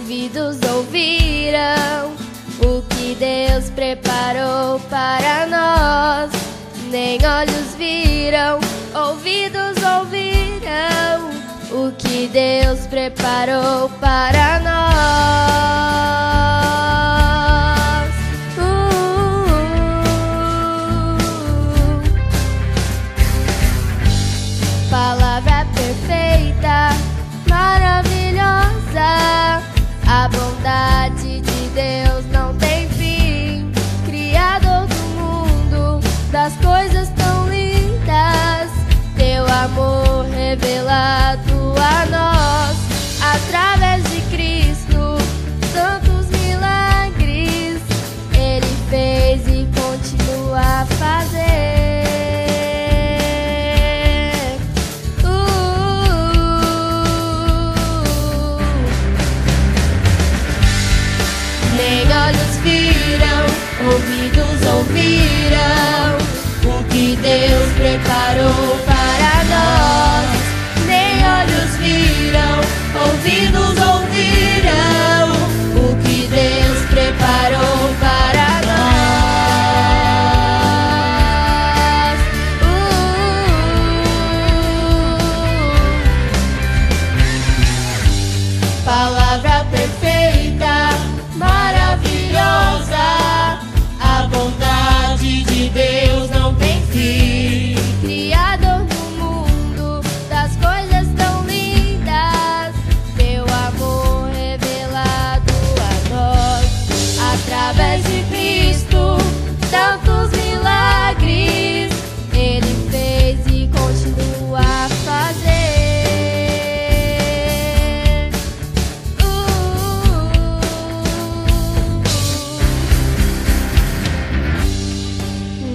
ouvidos ouviram o que Deus preparou para nós. Nem olhos viram, ouvidos ouviram o que Deus preparou para nós. Palavra perfeita, maravilhosa, a bondade de Deus não tem fim. Criador do mundo, das coisas tão lindas, teu amor revelado a nós. Através de Cristo, tantos milagres Ele fez e continua a fazer. Nem olhos viram, ouvidos ouviram o que Deus preparou para nós. Nem olhos viram, ouvidos ouviram o que Deus preparou para nós. Palavra perfeita, maravilhosa, a bondade de Deus não tem fim. Criador do mundo, das coisas tão lindas, teu amor revelado a nós. Através de Cristo, tantos milagres Ele fez e continua a fazer.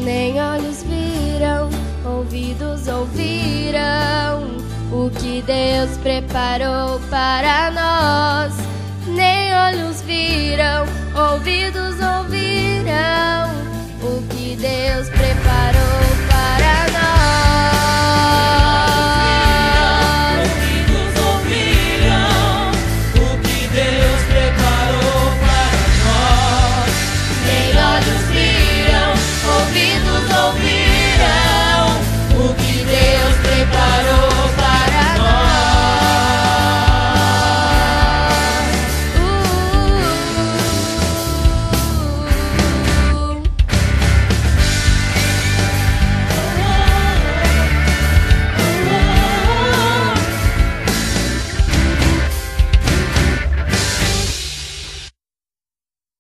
Nem olhos viram, ouvidos ouviram o que Deus preparou para nós. Nem olhos viram, ouvidos ouviram o que Deus preparou